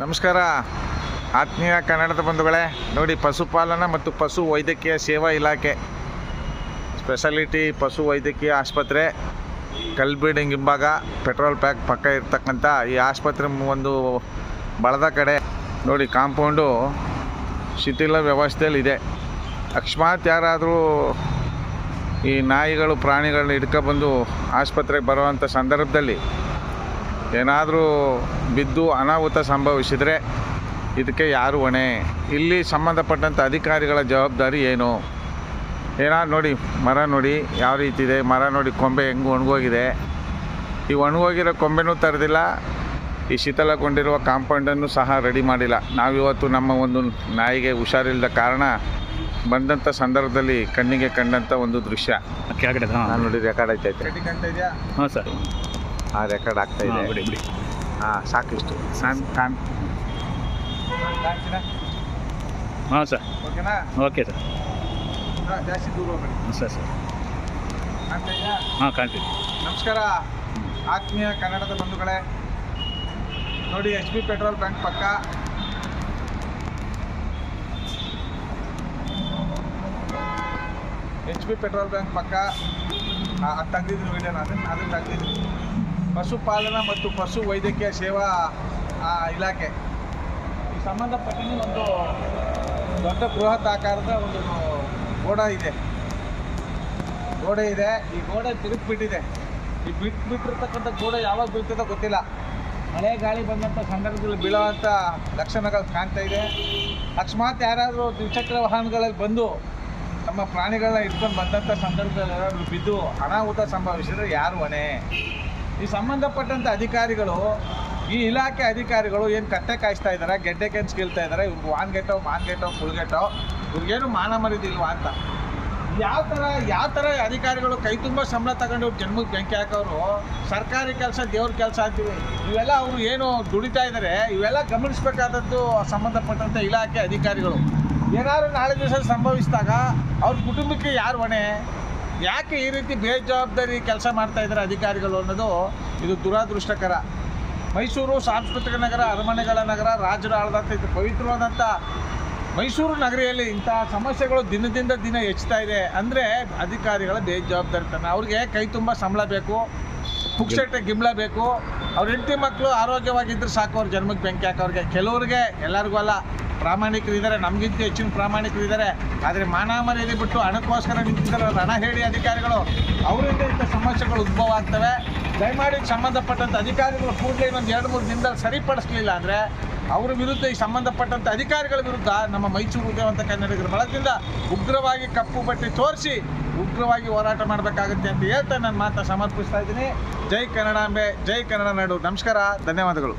ನಮಸ್ಕಾರ ಆತ್ಮೀಯ ಕನ್ನಡದ ಬಂಧುಗಳೇ. ನೋಡಿ, ಪಶುಪಾಲನಾ ಮತ್ತು ಪಶು ವೈದ್ಯಕೀಯ ಸೇವಾ ಇಲಾಖೆ ಸ್ಪೆಷಾಲಿಟಿ ಪಶು ವೈದ್ಯಕೀಯ ಆಸ್ಪತ್ರೆ, ಕಲ್ಬಿಲ್ಡಿಂಗ್ ಹಿಂಭಾಗ, ಪೆಟ್ರೋಲ್ ಪ್ಯಾಕ್ ಪಕ್ಕ ಇರ್ತಕ್ಕಂಥ ಈ ಆಸ್ಪತ್ರೆ ಒಂದು ಬಳದ ಕಡೆ ನೋಡಿ, ಕಾಂಪೌಂಡು ಶಿಥಿಲ ವ್ಯವಸ್ಥೆಯಲ್ಲಿದೆ. ಅಕಸ್ಮಾತ್ ಯಾರಾದರೂ ಈ ನಾಯಿಗಳು ಪ್ರಾಣಿಗಳನ್ನ ಹಿಡ್ಕೊಬಂದು ಆಸ್ಪತ್ರೆಗೆ ಬರುವಂಥ ಸಂದರ್ಭದಲ್ಲಿ ಏನಾದರೂ ಬಿದ್ದು ಅನಾಹುತ ಸಂಭವಿಸಿದರೆ ಇದಕ್ಕೆ ಯಾರು ಹೊಣೆ? ಇಲ್ಲಿ ಸಂಬಂಧಪಟ್ಟಂಥ ಅಧಿಕಾರಿಗಳ ಜವಾಬ್ದಾರಿ ಏನು? ಏನಾದ್ರು ನೋಡಿ, ಮರ ನೋಡಿ ಯಾವ ರೀತಿ ಇದೆ, ಮರ ನೋಡಿ ಕೊಂಬೆ ಹೆಂಗೆ ಒಣಗೋಗಿದೆ. ಈ ಒಣಗೋಗಿರೋ ಕೊಂಬೆನೂ ತರದಿಲ್ಲ, ಈ ಶಿಥಿಲಗೊಂಡಿರುವ ಕಾಂಪೌಂಡನ್ನು ಸಹ ರೆಡಿ ಮಾಡಿಲ್ಲ. ನಾವಿವತ್ತು ನಮ್ಮ ಒಂದು ನಾಯಿಗೆ ಹುಷಾರಿಲ್ಲದ ಕಾರಣ ಬಂದಂಥ ಸಂದರ್ಭದಲ್ಲಿ ಕಣ್ಣಿಗೆ ಕಂಡಂಥ ಒಂದು ದೃಶ್ಯ. ನಾನು ನೋಡಿ ರೆಕಾರ್ಡ್ ಆಯ್ತೈತೆ. ಇದೆಯಾ? ಹಾಂ ಸರ್, ಹಾಂ, ರೆಕಾರ್ಡ್ ಆಗ್ತಾ ಇದೆ. ಬಿಡಿ. ಹಾಂ, ಸಾಕಿಷ್ಟು ಹಾಂ ಸರ್, ಓಕೆನಾ? Okay sir. ಜಾಸ್ತಿ ದೂರ ಹೋಗ್ಬೇಡಿ ಸರ್. ಕಾಣ್ತಾ ಇದೆಯಾ? ಹಾಂ, ಕಾಣ್ತೀವಿ. ನಮಸ್ಕಾರ ಆತ್ಮೀಯ ಕನ್ನಡದ ಬಂಧುಗಳೇ. ನೋಡಿ, HP ಪೆಟ್ರೋಲ್ ಬ್ಯಾಂಕ್ ಪಕ್ಕ HP ಪೆಟ್ರೋಲ್ ಬ್ಯಾಂಕ್ ಪಕ್ಕ ಅದು ತೆಗ್ದಿದ್ದೀನಿ ವಿಡಿಯೋನ, ಅದನ್ನು ತೆಗ್ದಿದ್ದೀನಿ. ಪಶುಪಾಲನಾ ಮತ್ತು ಪಶು ವೈದ್ಯಕೀಯ ಸೇವಾ ಇಲಾಖೆ ಈ ಸಂಬಂಧಪಟ್ಟ ಒಂದು ದೊಡ್ಡ ಬೃಹತ್ ಆಕಾರದ ಒಂದು ಗೋಡೆ ಇದೆ. ಈ ಗೋಡೆ ತಿರುಗಿಬಿಟ್ಟಿದೆ. ಈ ಬಿಟ್ಟಿರ್ತಕ್ಕಂಥ ಗೋಡೆ ಯಾವಾಗ ಬೀಳ್ತದೋ ಗೊತ್ತಿಲ್ಲ. ಮಳೆ ಗಾಳಿ ಬಂದಂಥ ಸಂದರ್ಭದಲ್ಲಿ ಬೀಳುವಂಥ ಲಕ್ಷಣಗಳು ಕಾಣ್ತಾ ಇದೆ. ಅಕಸ್ಮಾತ್ ಯಾರಾದರೂ ದ್ವಿಚಕ್ರ ವಾಹನಗಳಲ್ಲಿ ಬಂದು ನಮ್ಮ ಪ್ರಾಣಿಗಳನ್ನ ಇಟ್ಕೊಂಡು ಬಂದಂಥ ಸಂದರ್ಭದಲ್ಲಿ ಯಾರಾದರೂ ಬಿದ್ದು ಅನಾಹುತ ಸಂಭವಿಸಿದರೆ ಯಾರು ಹೊಣೆ? ಈ ಸಂಬಂಧಪಟ್ಟಂಥ ಅಧಿಕಾರಿಗಳು, ಈ ಇಲಾಖೆ ಅಧಿಕಾರಿಗಳು ಏನು ಕಟ್ಟೆ ಕಾಯಿಸ್ತಾ ಇದ್ದಾರೆ, ಗೆಡ್ಡೆ ಕೆನ್ಸ್ ಕೇಳ್ತಾ ಇದ್ದಾರೆ. ಇವ್ರಿಗೆ ಮಾನ್ಗೆಟ್ಟೋ ಕುಳ್ಗೆಟ್ಟೋ ಇವ್ರಿಗೇನು ಮಾನ ಮರಿದಿಲ್ವಾ ಅಂತ. ಯಾವ ಥರ ಅಧಿಕಾರಿಗಳು ಕೈ ತುಂಬ ಸಂಬಳ ತಗೊಂಡು ಜನ್ಮಕ್ಕೆ ಬೆಂಕಿ ಹಾಕೋರು. ಸರ್ಕಾರಿ ಕೆಲಸ ದೇವ್ರ ಕೆಲಸ ಅಂತೀವಿ. ಇವೆಲ್ಲ ಅವರು ಏನು ದುಡಿತಾ ಇದ್ದಾರೆ, ಇವೆಲ್ಲ ಗಮನಿಸಬೇಕಾದದ್ದು ಸಂಬಂಧಪಟ್ಟಂಥ ಇಲಾಖೆ ಅಧಿಕಾರಿಗಳು. ಏನಾದರೂ ನಾಳೆ ದಿವಸ ಸಂಭವಿಸಿದಾಗ ಅವ್ರ ಕುಟುಂಬಕ್ಕೆ ಯಾರು ಹೊಣೆ? ಯಾಕೆ ಈ ರೀತಿ ಬೇಜವಾಬ್ದಾರಿ ಕೆಲಸ ಮಾಡ್ತಾ ಇದ್ದಾರೆ ಅಧಿಕಾರಿಗಳು ಅನ್ನೋದು ಇದು ದುರಾದೃಷ್ಟಕರ. ಮೈಸೂರು ಸಾಂಸ್ಕೃತಿಕ ನಗರ, ಅರಮನೆಗಳ ನಗರ, ರಾಜರು ಆಳದಂಥ ಇದು ಪವಿತ್ರವಾದಂಥ ಮೈಸೂರು ನಗರಿಯಲ್ಲಿ ಇಂಥ ಸಮಸ್ಯೆಗಳು ದಿನದಿಂದ ದಿನ ಹೆಚ್ಚುತ್ತಾ ಇದೆ. ಅಂದರೆ ಅಧಿಕಾರಿಗಳ ಬೇಜವಾಬ್ದಾರಿತನ. ಅವ್ರಿಗೆ ಕೈ ತುಂಬ ಸಂಬಳ ಬೇಕು, ಪುಕ್ಸಟ್ಟೆ ಗಿಂಬಳ ಬೇಕು. ಅವ್ರ ಹೆಂಡತಿ ಮಕ್ಕಳು ಆರೋಗ್ಯವಾಗಿದ್ದರೆ ಸಾಕು ಅವ್ರ ಜನ್ಮಕ್ಕೆ ಬೆಂಕಿ ಹಾಕೋರಿಗೆ. ಕೆಲವ್ರಿಗೆ, ಎಲ್ಲರಿಗೂ ಅಲ್ಲ, ಪ್ರಾಮಾಣಿಕರಿದ್ದಾರೆ, ನಮಗಿಂತ ಹೆಚ್ಚಿನ ಪ್ರಾಮಾಣಿಕರಿದ್ದಾರೆ. ಆದರೆ ಮಾನ ಮರ್ಯಾದೆ ಬಿಟ್ಟು ಹಣಕ್ಕೋಸ್ಕರ ನಿಂತಿದ್ದಾರೆ ಹಣ ಹೇಳಿ ಅಧಿಕಾರಿಗಳು. ಅವರಿಂದ ಇಂಥ ಸಮಸ್ಯೆಗಳು ಉದ್ಭವ ಆಗ್ತವೆ. ದಯಮಾಡಿ ಸಂಬಂಧಪಟ್ಟಂಥ ಅಧಿಕಾರಿಗಳು ಕೂಡಲೇ ಇನ್ನೊಂದು 2-3 ದಿನದಲ್ಲಿ ಸರಿಪಡಿಸಲಿಲ್ಲ ಅಂದರೆ ಅವರ ವಿರುದ್ಧ, ಈ ಸಂಬಂಧಪಟ್ಟಂಥ ಅಧಿಕಾರಿಗಳ ವಿರುದ್ಧ ನಮ್ಮ ಮೈಸೂರು ಉದ್ಯಮವಂತ ಕನ್ನಡಿಗರ ಬಳಗದಿಂದ ಉಗ್ರವಾಗಿ ಕಪ್ಪು ಬಟ್ಟೆ ತೋರಿಸಿ ಉಗ್ರವಾಗಿ ಹೋರಾಟ ಮಾಡಬೇಕಾಗುತ್ತೆ ಅಂತ ಹೇಳ್ತಾ ನನ್ನ ಮಾತನ್ನು ಸಮರ್ಪಿಸ್ತಾ ಇದ್ದೀನಿ. ಜೈ ಕನ್ನಡಾಂಬೆ, ಜೈ ಕನ್ನಡ ನಾಡು. ನಮಸ್ಕಾರ, ಧನ್ಯವಾದಗಳು.